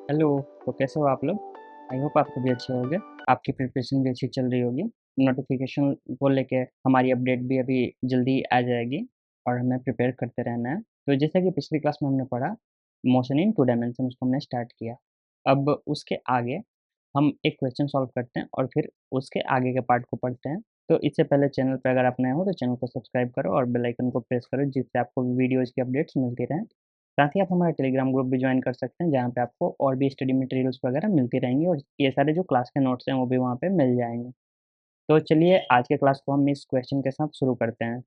Hello. तो कैसे हो आप लोग? आई होप आप सभी अच्छे होंगे। आपकी प्रिपरेशन भी अच्छी चल रही होगी। नोटिफिकेशन को लेके हमारी अपडेट भी अभी जल्दी आ जाएगी और हमें प्रिपेयर करते रहना है। तो जैसा कि पिछली क्लास में हमने पढ़ा, मोशन इन टू डायमेंशन उसको हमने स्टार्ट किया। अब उसके आगे हम एक क्वेश्चन सॉल्व करते हैं और फिर उसके आगे के पार्ट को पढ़ते हैं। तो इससे पहले चैनल पे अगर आप नए हो तो चैनल को सब्सक्राइब करो और बेल आइकन को प्रेस करो, जिससे आपको वीडियोज़ की अपडेट्स मिलती रहें। साथ ही आप हमारा टेलीग्राम ग्रुप भी ज्वाइन कर सकते हैं, जहाँ पे आपको और भी स्टडी मटेरियल्स वगैरह मिलती रहेंगी और ये सारे जो क्लास के नोट्स हैं वो भी वहाँ पे मिल जाएँगे। तो चलिए आज के क्लास को हम इस क्वेश्चन के साथ शुरू करते हैं।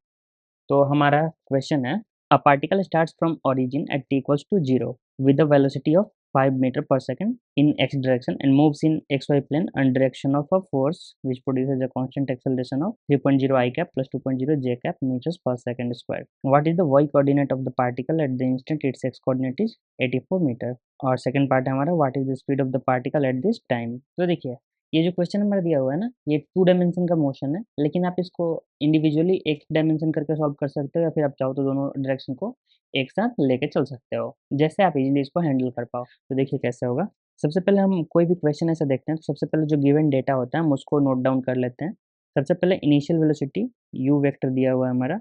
तो हमारा क्वेश्चन है, a particle starts from origin at t equals to 0 with a velocity of 5 meter per second in x direction and moves in xy plane under direction of a force which produces a constant acceleration of 3.0 I cap plus 2.0 j cap meters per second square. What is the y coordinate of the particle at the instant its x coordinate is 84 meter? और second part है हमारा, what is the speed of the particle at this time. तो देखिए, ये जो question number दिया हुआ है ना, ये 2 डायमेंशन का मोशन है, लेकिन आप इसको इंडिविजुअली एक डायमेंशन करके सॉल्व कर सकते हो या फिर आप चाहो तो दोनों डायरेक्शन को एक साथ लेके चल सकते हो, जैसे आप इजीली इसको हैंडल कर पाओ। तो देखिए कैसे होगा। सबसे पहले हम कोई भी क्वेश्चन ऐसा देखते हैं, तो सबसे पहले जो गिवन डेटा होता है हम उसको नोट डाउन कर लेते हैं। सबसे पहले इनिशियल वेलोसिटी यू वेक्टर दिया हुआ है हमारा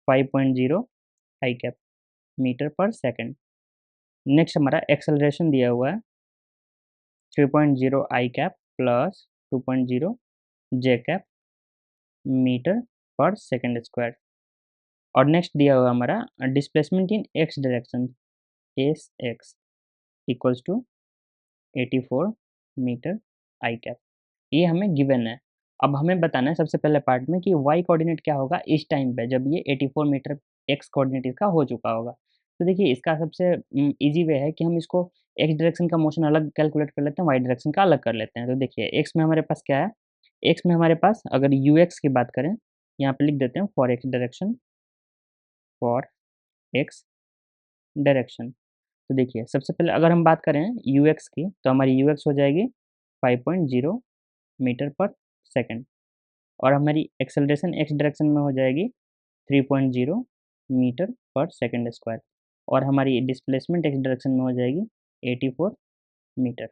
5.0 i cap metre per second. Next हमारा एक्सेलरेशन दिया हुआ है 3.0 i cap plus 2.0 j cap metre per second square. और नेक्स्ट दिया हुआ हमारा displacement in x direction s x equals to 84 metre i cap. ये हमें गिवन है। अब हमें बताना है सबसे पहले पार्ट में कि वाई कोऑर्डिनेट क्या होगा इस टाइम पे जब ये 84 मीटर एक्स कोऑर्डिनेट इसका हो चुका होगा। तो देखिए इसका सबसे ईजी वे है कि हम इसको एक्स डायरेक्शन का मोशन अलग कैलकुलेट कर लेते हैं, वाई डायरेक्शन का अलग कर लेते हैं। तो देखिए एक्स में हमारे पास क्या है, एक्स में हमारे पास अगर यू एक्स की बात करें, यहाँ पे लिख देते हैं for x direction, for x direction. तो देखिए सबसे पहले अगर हम बात करें यू एक्स की, तो हमारी यू एक्स हो जाएगी 5.0 मीटर पर सेकंड और हमारी एक्सेलरेशन एक्स डायरेक्शन में हो जाएगी 3.0 मीटर पर सेकंड स्क्वायर और हमारी डिस्प्लेसमेंट एक्स डायरेक्शन में हो जाएगी 84 मीटर।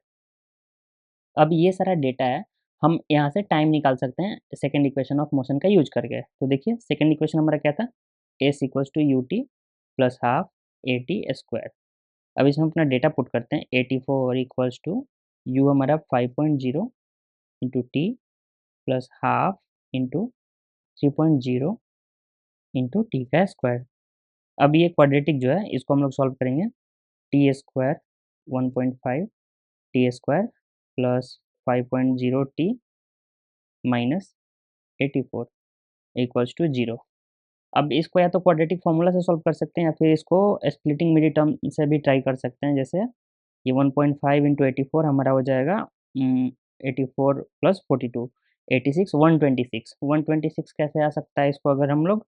अब ये सारा डेटा है, हम यहाँ से टाइम निकाल सकते हैं सेकंड इक्वेशन ऑफ मोशन का यूज करके। तो देखिए सेकंड इक्वेशन हमारा क्या था, s equals to u t plus half a t square. अब इसमें अपना डेटा पुट करते हैं, 84 इक्वल्स टू यू हमारा 5.0 into T plus half into 3.0 into T का स्क्वायर। अब ये क्वाड्रेटिक जो है इसको हम लोग सॉल्व करेंगे, t square 1.5 t square plus 5.0 t minus 84 equals to 0। अब इसको या तो क्वाड्रेटिक फॉर्मूला से सॉल्व कर सकते हैं या फिर इसको स्प्लिटिंग मिडी टर्म से भी ट्राई कर सकते हैं। जैसे ये 1.5 इंटू 84 हमारा हो जाएगा 84 प्लस 42 86 126 126 कैसे आ सकता है इसको अगर हम लोग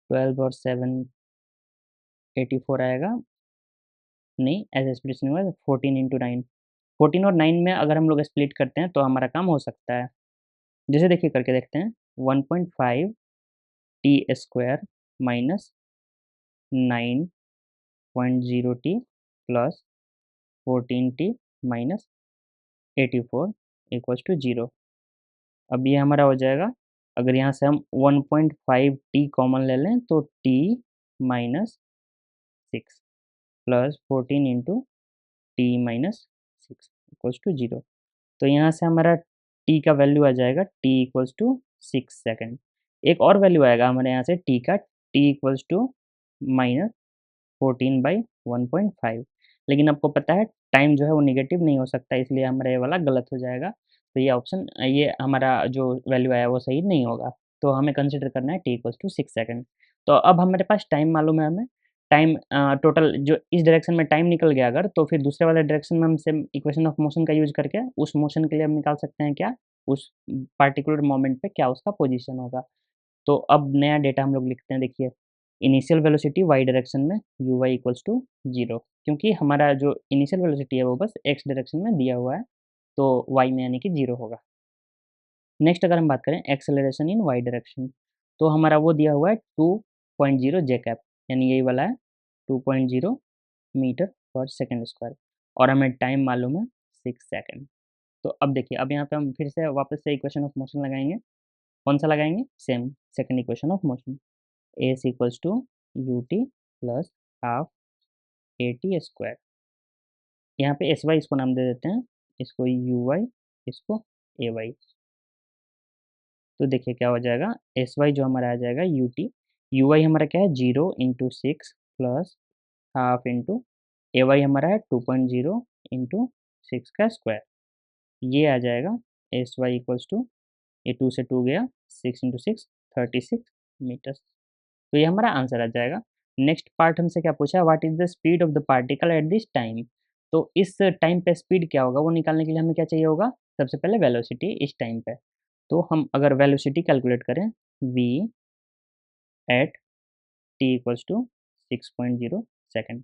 12 और 7 84 आएगा, नहीं ऐसे स्प्लिट नहीं होगा, 14 इंटू 9 14 और 9 में अगर हम लोग स्प्लिट करते हैं तो हमारा काम हो सकता है। जैसे देखिए करके देखते हैं, 1.5 t square minus 9.0 t plus 14 t minus 84 equals to 0। अब ये हमारा हो जाएगा, अगर यहाँ से हम 1.5 टी कॉमन ले लें तो t minus 6 plus 14 into t minus 6 equals to 0। तो यहाँ से हमारा टी का वैल्यू आ जाएगा टी इक्वल्स टू 6 सेकेंड। एक और वैल्यू आएगा हमारे यहाँ से टी का, टी इक्वल्स टू माइनस 14/1.5। लेकिन आपको पता है टाइम जो है वो नेगेटिव नहीं हो सकता, इसलिए हमारा ये वाला गलत हो जाएगा। तो ये ऑप्शन, ये हमारा जो वैल्यू आया वो सही नहीं होगा। तो हमें कंसिडर करना है टी इक्वल्स टू 6 सेकंड। तो अब हमारे पास टाइम मालूम है हमें, टाइम टोटल जो इस डायरेक्शन में टाइम निकल गया अगर, तो फिर दूसरे वाले डायरेक्शन में हम सेम इक्वेशन ऑफ मोशन का यूज़ करके उस मोशन के लिए हम निकाल सकते हैं क्या, उस पार्टिकुलर मोमेंट पे क्या उसका पोजीशन होगा। तो अब नया डेटा हम लोग लिखते हैं, देखिए इनिशियल वेलोसिटी वाई डायरेक्शन में यू वाई इक्वल्स टू 0, क्योंकि हमारा जो इनिशियल वेलोसिटी है वो बस एक्स डायरेक्शन में दिया हुआ है, तो वाई में यानी कि 0 होगा। नेक्स्ट अगर हम बात करें एक्सेलरेशन इन वाई डायरेक्शन, तो हमारा वो दिया हुआ है 2.0 जे कैप, यानी यही वाला है 2.0 मीटर पर सेकंड स्क्वायर और हमें टाइम मालूम है 6 सेकंड। तो अब देखिए, अब यहाँ पे हम फिर से वापस से इक्वेशन ऑफ मोशन लगाएँगे। कौन-सा लगाएँगे? Same second equation of motion. A is equals to u t plus half a t square. यहाँ पे एस वाई इसको नाम दे देते हैं, इसको यू वाई, इसको ए वाई। तो देखिए क्या हो जाएगा, एस वाई जो हमारा आ जाएगा यू टी, यू वाई हमारा क्या है 0 into six plus half into a y हमारा है 2.0 इंटू सिक्स का स्क्वायर। ये आ जाएगा एस वाई इक्वल्स टू, ये 2 से 2 गया, 6 इंटू सिक्स 36 मीटर्स। तो ये हमारा आंसर आ जाएगा। नेक्स्ट पार्ट हमसे क्या पूछा है, what is the speed of the particle at this time. तो इस टाइम पे स्पीड क्या होगा वो निकालने के लिए हमें क्या चाहिए होगा, सबसे पहले वेलोसिटी इस टाइम पे। तो हम अगर वेलोसिटी कैलकुलेट करें, v at t equals to 6.0 second.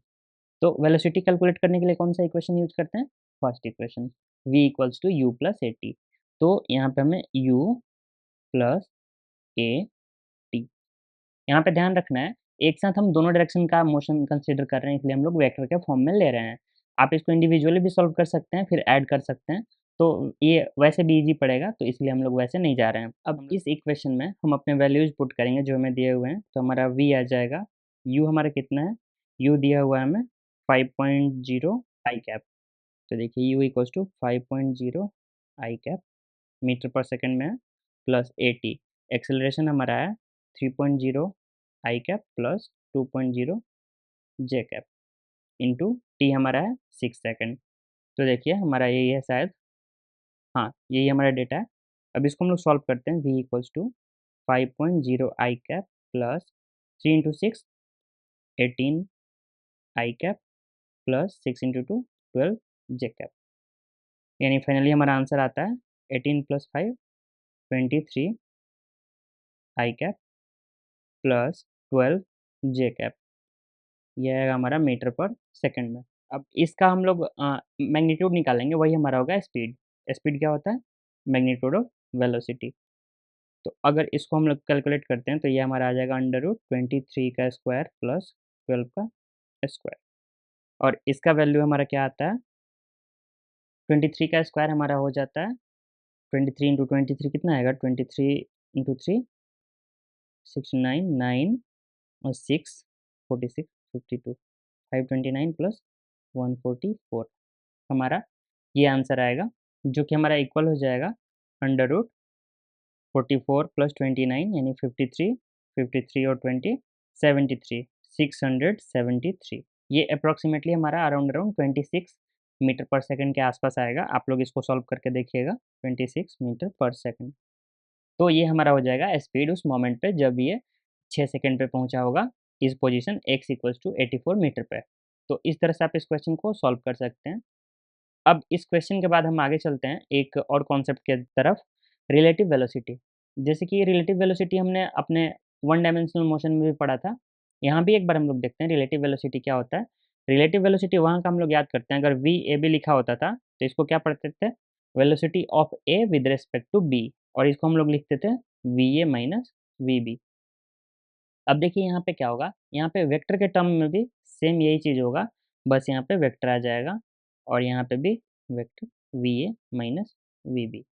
तो वेलोसिटी कैलकुलेट करने के लिए कौन सा इक्वेशन यूज करते हैं, first equation, v equals to u plus a t. तो यहाँ पे हमें u प्लस ए टी, यहाँ पे ध्यान रखना है, एक साथ हम दोनों डायरेक्शन का मोशन कंसीडर कर रहे हैं, इसलिए हम लोग वेक्टर के फॉर्म में ले रहे हैं। आप इसको इंडिविजुअली भी सॉल्व कर सकते हैं, फिर ऐड कर सकते हैं, तो ये वैसे भी ईज़ी पड़ेगा, तो इसलिए हम लोग वैसे नहीं जा रहे हैं। अब इस इक्वेशन में हम अपने वैल्यूज़ पुट करेंगे जो हमें दिए हुए हैं, तो हमारा v आ जाएगा, u हमारा कितना है, u दिया हुआ है हमें 5.0 आई कैप। तो देखिए u equals to 5.0 i cap metre per second में है, प्लस ए टी, एक्सेलरेशन हमारा है 3.0 i cap plus 2.0 j cap into t हमारा है 6 सेकंड। तो देखिए हमारा यही है शायद, हाँ यही हमारा डेटा है। अब इसको हम लोग सॉल्व करते हैं, v equals to 5.0 i cap plus 3 into six 18 i cap plus 6 into two 12 j cap, यानी फाइनली हमारा आंसर आता है 18 plus 5 23 i cap plus 12 j cap. ये आएगा हमारा मीटर पर सेकंड में। अब इसका हम लोग मैग्नीट्यूड निकालेंगे, वही हमारा होगा स्पीड। स्पीड क्या होता है, मैग्नीट्यूड ऑफ वेलोसिटी। तो अगर इसको हम लोग कैलकुलेट करते हैं तो ये हमारा आ जाएगा अंडर रूट 23 का स्क्वायर प्लस 12 का स्क्वायर, और इसका वैल्यू हमारा क्या आता है, 23 का स्क्वायर हमारा हो जाता है 23 इंटू 23 कितना आएगा, 23 इंटू थ्री 69 9 और 6 46 52 529 प्लस 144 हमारा ये आंसर आएगा, जो कि हमारा इक्वल हो जाएगा अंडर रूट 44 प्लस 29 यानी 53 53 और 20 73 673। ये अप्रॉक्सीमेटली हमारा around around 26 metre per second के आसपास आएगा। आप लोग इसको सॉल्व करके देखिएगा, 26 मीटर पर सेकंड। तो ये हमारा हो जाएगा स्पीड उस मोमेंट पे जब ये 6 सेकंड पे पहुंचा होगा इस position x equals to 84 metre पे। तो इस तरह से आप इस क्वेश्चन को सॉल्व कर सकते हैं। अब इस क्वेश्चन के बाद हम आगे चलते हैं एक और कॉन्सेप्ट के तरफ, रिलेटिव वेलोसिटी। जैसे कि रिलेटिव वेलोसिटी हमने अपने वन डायमेंशनल मोशन में भी पढ़ा था। यहाँ भी एक बार हम लोग देखते हैं रिलेटिव वेलोसिटी क्या होता है। रिलेटिव वेलोसिटी वहाँ का हम लोग याद करते हैं, अगर वी ए बी लिखा होता था तो इसको क्या पढ़ते थे, velocity of a with respect to b, और इसको हम लोग लिखते थे v a minus v b. अब देखिए यहाँ पे क्या होगा, यहाँ पे वेक्टर के टर्म में भी सेम यही चीज़ होगा, बस यहाँ पे वेक्टर आ जाएगा और यहाँ पे भी vector v a minus v b.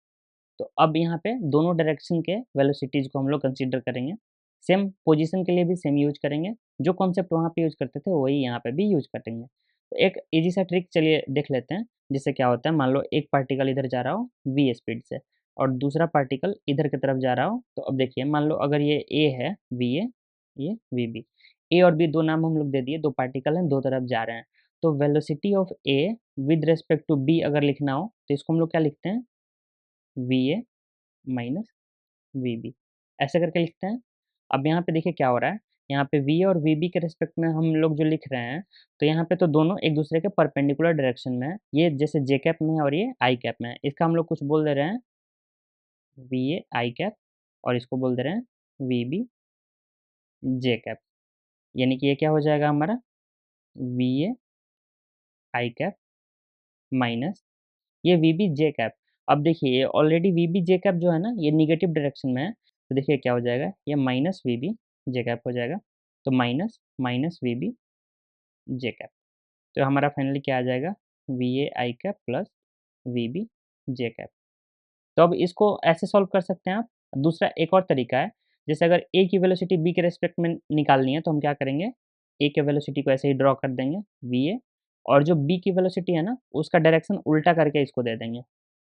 तो अब यहाँ पे दोनों डायरेक्शन के वेलोसिटीज़ को हम लोग कंसीडर करेंगे। सेम पोजीशन के लिए भी सेम यूज़ करेंगे, जो कॉन्सेप्ट वहाँ पे यूज़ करते थे वही यहाँ पे भी यूज़ करेंगे। तो एक ईज़ी सा ट्रिक चलिए देख लेते हैं, जिससे क्या होता है, मान लो एक पार्टिकल इधर जा रहा हो v स्पीड से और दूसरा पार्टिकल इधर की तरफ जा रहा हो, तो अब देखिए मान लो अगर ये a है va, ये vb, a और b दो नाम हम लोग दे दिए, दो पार्टिकल हैं, दो तरफ जा रहे हैं। तो velocity of a with respect to b अगर लिखना हो तो इसको हम लोग क्या लिखते हैं, va माइनस vb, ऐसे करके लिखते हैं। अब यहाँ पे देखिए क्या हो रहा है, यहाँ पे v और vb के रिस्पेक्ट में हम लोग जो लिख रहे हैं, तो यहाँ पे तो दोनों एक दूसरे के परपेंडिकुलर डायरेक्शन में है। ये जैसे जे कैप में है और ये आई कैप में है, इसका हम लोग कुछ बोल दे रहे हैं वी ए आई कैप और इसको बोल दे रहे हैं वी बी जे कैप, यानी कि ये क्या हो जाएगा हमारा v a i cap minus ये वी बी जे कैप। अब देखिए ये already v b j cap जो है ना, ये निगेटिव डायरेक्शन में है, तो देखिए क्या हो जाएगा, ये minus v b j cap हो जाएगा। तो minus minus v b j cap, तो हमारा फाइनली क्या आ जाएगा, v a i cap plus v b j cap. तो अब इसको ऐसे सॉल्व कर सकते हैं आप। दूसरा एक और तरीका है, जैसे अगर ए की वेलोसिटी बी के रिस्पेक्ट में निकालनी है तो हम क्या करेंगे, ए के वेलोसिटी को ऐसे ही ड्रॉ कर देंगे वी ए, और जो बी की वेलोसिटी है ना उसका डायरेक्शन उल्टा करके इसको दे देंगे।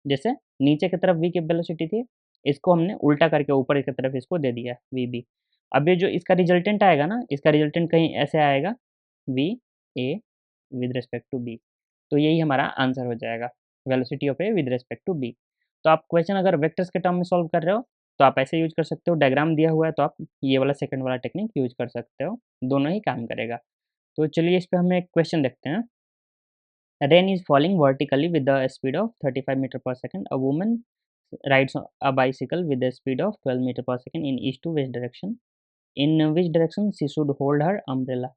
जैसे नीचे की तरफ वी की वेलोसिटी थी, इसको हमने उल्टा करके ऊपर की तरफ इसको दे दिया वी बी। अब ये जो इसका रिजल्टेंट आएगा ना, इसका रिजल्टेंट कहीं ऐसे आएगा v a with respect to b. तो यही हमारा आंसर हो जाएगा, velocity of a with respect to b. तो आप क्वेश्चन अगर वेक्टर्स के टर्म में सॉल्व कर रहे हो तो आप ऐसे यूज कर सकते हो, डायग्राम दिया हुआ है तो आप ये वाला सेकंड वाला टेक्निक यूज कर सकते हो, दोनों ही काम करेगा। तो चलिए इस पे हम एक क्वेश्चन देखते हैं। Rain is falling vertically with the speed of 35 metre per second. A woman rides a bicycle with a speed of 12 meter per second in east to west direction. In which direction she should hold her umbrella?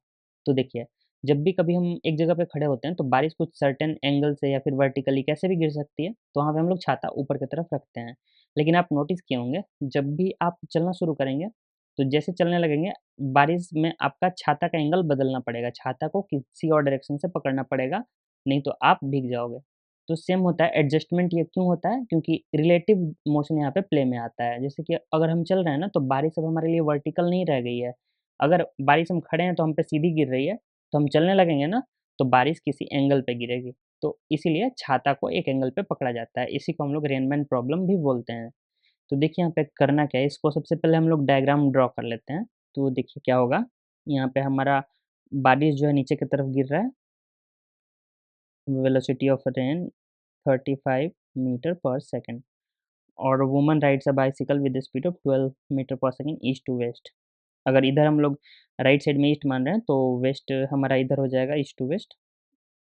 तो देखिए, जब भी कभी हम एक जगह पे खड़े होते हैं तो बारिश कुछ सर्टेन एंगल से या फिर वर्टिकली कैसे भी गिर सकती है, तो वहाँ पे हम लोग छाता ऊपर की तरफ रखते हैं। लेकिन आप नोटिस किए होंगे, जब भी आप चलना शुरू करेंगे तो जैसे चलने लगेंगे, बारिश में आपका छाता का एंगल बदलना पड़ेगा, छाता को किसी और डायरेक्शन से पकड़ना पड़ेगा, नहीं तो आप भीग जाओगे। तो सेम होता है एडजस्टमेंट, ये क्यों होता है, क्योंकि रिलेटिव मोशन यहाँ पे प्ले में आता है। जैसे कि अगर हम चल रहे हैं ना तो बारिश अब हमारे लिए वर्टिकल नहीं रह गई है। अगर बारिश हम खड़े हैं तो हम पे सीधी गिर रही है, तो हम चलने लगेंगे ना तो बारिश किसी एंगल पे गिरेगी। तो इसीलिए छाता को एक एंगल पे पकड़ा जाता है, इसी को हम लोग रेनमैन प्रॉब्लम भी बोलते हैं। तो देखिए यहाँ पे करना क्या है, इसको सबसे पहले हम लोग डायग्राम ड्रॉ कर लेते हैं। तो देखिए क्या होगा, यहाँ पे हमारा बारिश जो है नीचे की तरफ गिर रहा है, velocity of rain 35 metre per second, और woman rides a bicycle with speed of 12 metre per second east to west. अगर इधर हम लोग राइट साइड में ईस्ट मान रहे हैं तो वेस्ट हमारा इधर हो जाएगा ईस्ट टू वेस्ट।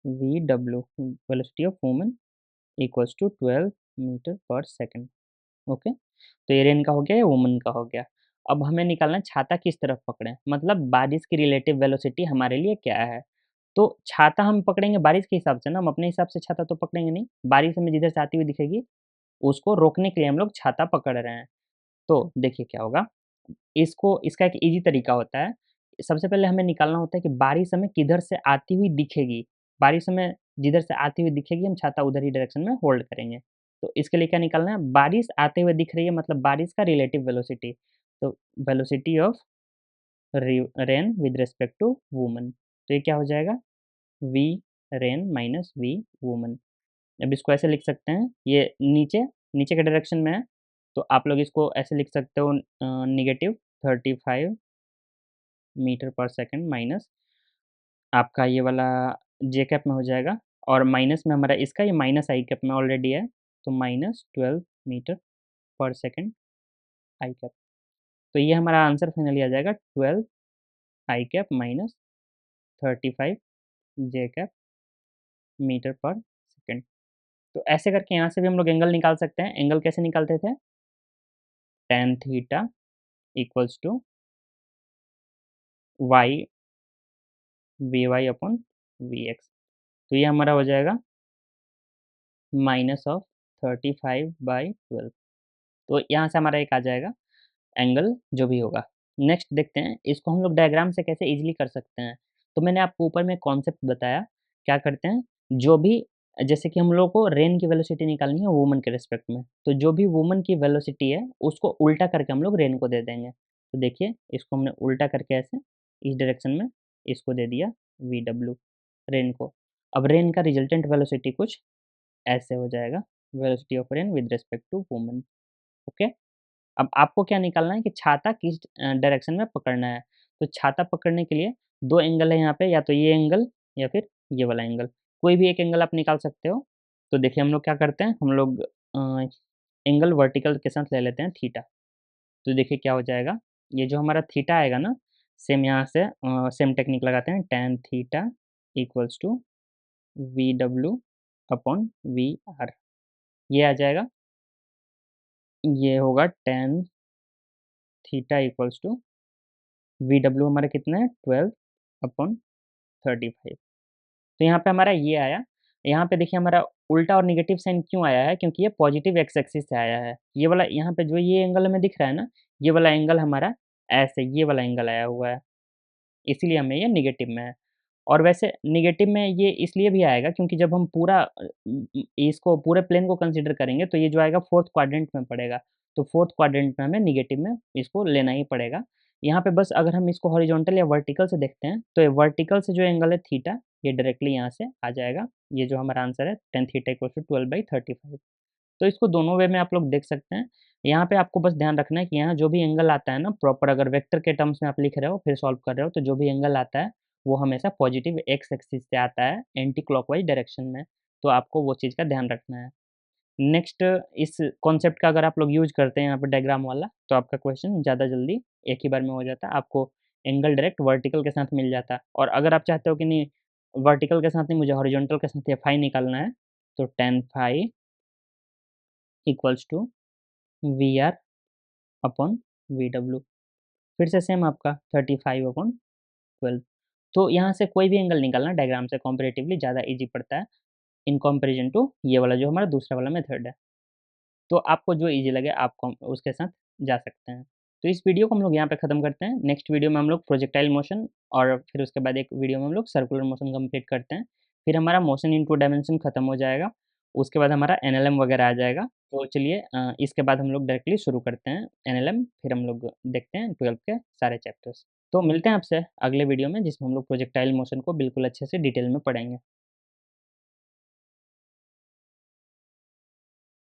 वी डब्ल्यू velocity of woman equals to 12 metre per second. Okay, तो ये रेन का हो गया, या वुमन का हो गया। अब हमें निकालना है छाता किस तरफ पकड़ें, मतलब बारिश की रिलेटिव वेलोसिटी हमारे लिए क्या है। तो छाता हम पकड़ेंगे बारिश के हिसाब से ना, हम अपने हिसाब से छाता तो पकड़ेंगे नहीं। बारिश हमें जिधर से आती हुई दिखेगी उसको रोकने के लिए हम लोग छाता पकड़ रहे हैं। तो देखिए क्या होगा, इसको इसका एक ईज़ी तरीका होता है। सबसे पहले हमें निकालना होता है कि बारिश हमें किधर से आती हुई दिखेगी। बारिश हमें जिधर से आती हुई दिखेगी हम छाता उधर ही डायरेक्शन में होल्ड करेंगे। तो इसके लिए क्या निकालना है, बारिश आते हुए दिख रही है मतलब बारिश का रिलेटिव वेलोसिटी। तो वेलोसिटी ऑफ रि rain with respect to woman. तो ये क्या हो जाएगा, v rain minus v woman. अब इसको ऐसे लिख सकते हैं, ये नीचे नीचे के डायरेक्शन में है, तो आप लोग इसको ऐसे लिख सकते हो, negative 35 metre per second minus आपका ये वाला जे कैप में हो जाएगा, और माइनस में हमारा इसका ये माइनस आई कैप में ऑलरेडी है, तो माइनस 12 मीटर पर सेकंड आई कैप। तो ये हमारा आंसर फाइनली आ जाएगा 12 आई कैप माइनस 35 जे कैप मीटर पर सेकंड। तो ऐसे करके यहाँ से भी हम लोग एंगल निकाल सकते हैं। एंगल कैसे निकालते थे, tan theta equals to y v y upon v x. तो ये हमारा हो जाएगा माइनस ऑफ 35/12। तो यहाँ से हमारा एक आ जाएगा एंगल जो भी होगा। नेक्स्ट देखते हैं इसको हम लोग डायग्राम से कैसे ईजिली कर सकते हैं। तो मैंने आपको ऊपर में कॉन्सेप्ट बताया, क्या करते हैं, जो भी जैसे कि हम लोग को रेन की वेलोसिटी निकालनी है वुमन के रिस्पेक्ट में, तो जो भी वुमन की वेलोसिटी है उसको उल्टा करके हम लोग रेन को दे देंगे। तो देखिए इसको हमने उल्टा करके ऐसे इस डायरेक्शन में इसको दे दिया वी डब्ल्यू रेन को। अब रेन का रिजल्टेंट वेलोसिटी कुछ ऐसे हो जाएगा, velocity of rain with respect to woman. Okay, अब आपको क्या निकालना है कि छाता किस डायरेक्शन में पकड़ना है। तो छाता पकड़ने के लिए 2 एंगल है यहाँ पे, या तो ये एंगल या फिर ये वाला एंगल। कोई भी एक एंगल आप निकाल सकते हो। तो देखिए हम लोग क्या करते हैं, हम लोग एंगल वर्टिकल के साथ ले लेते हैं थीटा। तो देखिए क्या हो जाएगा, ये जो हमारा थीटा आएगा ना, सेम यहाँ से सेम टेक्निक लगाते हैं, tan theta equals to v डब्ल्यू अपॉन वी आर। ये आ जाएगा, ये होगा tan theta equals to v डब्ल्यू हमारा कितना है 12 अपॉन 35। तो यहाँ पे हमारा ये आया। यहाँ पे देखिए हमारा उल्टा और नेगेटिव साइन क्यों आया है, क्योंकि ये पॉजिटिव एक्स एक्सिस से आया है। ये वाला यहाँ पे जो ये एंगल हमें दिख रहा है ना, ये वाला एंगल हमारा ऐसे ये वाला एंगल आया हुआ है, इसीलिए हमें ये नेगेटिव में है। और वैसे नेगेटिव में ये इसलिए भी आएगा क्योंकि जब हम इसको पूरे प्लेन को कंसीडर करेंगे तो ये जो आएगा 4th क्वाड्रेंट में पड़ेगा। तो 4th क्वाड्रेंट में हमें नेगेटिव में इसको लेना ही पड़ेगा। यहाँ पे बस अगर हम इसको हॉरिजॉन्टल या वर्टिकल से देखते हैं, तो ये वर्टिकल से जो एंगल है थीटा, ये डायरेक्टली यहाँ से आ जाएगा। ये जो हमारा आंसर है tan थीटा इक्वल्स टू 12/35। तो इसको दोनों वे में आप लोग देख सकते हैं। यहाँ पे आपको बस ध्यान रखना है कि यहाँ जो भी एंगल आता है ना प्रॉपर, अगर वेक्टर के टर्म्स में आप लिख रहे हो फिर सॉल्व कर रहे हो, तो जो भी एंगल आता है वो हमेशा पॉजिटिव एक्स एक्सिस से आता है एंटी क्लॉकवाइज डायरेक्शन में। तो आपको वो चीज़ का ध्यान रखना है। नेक्स्ट, इस कॉन्सेप्ट का अगर आप लोग यूज़ करते हैं यहाँ पे डायग्राम वाला, तो आपका क्वेश्चन ज़्यादा जल्दी एक ही बार में हो जाता है। आपको एंगल डायरेक्ट वर्टिकल के साथ मिल जाता है। और अगर आप चाहते हो कि नहीं वर्टिकल के साथ नहीं, मुझे हॉरिजॉन्टल के साथ ये फाई निकालना है, तो tan phi equals to v r upon v डब्ल्यू। फिर से सेम आपका 35/12। तो यहाँ से कोई भी एंगल निकालना डायग्राम से कंपैरेटिवली ज़्यादा ईज़ी पड़ता है इन कंपैरिजन टू ये वाला जो हमारा दूसरा वाला मेथड है। तो आपको जो ईज़ी लगे आप कॉम उसके साथ जा सकते हैं। तो इस वीडियो को हम लोग यहाँ पे ख़त्म करते हैं। नेक्स्ट वीडियो में हम लोग प्रोजेक्टाइल मोशन और फिर उसके बाद एक वीडियो में हम लोग सर्कुलर मोशन कंप्लीट करते हैं। फिर हमारा मोशन इन 2 डायमेंशन खत्म हो जाएगा। उसके बाद हमारा एनएलएम वगैरह आ जाएगा। तो चलिए इसके बाद हम लोग डायरेक्टली शुरू करते हैं एनएलएम, फिर हम लोग देखते हैं 12th के सारे चैप्टर्स। तो मिलते हैं आपसे अगले वीडियो में जिसमें हम लोग प्रोजेक्टाइल मोशन को बिल्कुल अच्छे से डिटेल में पढ़ेंगे।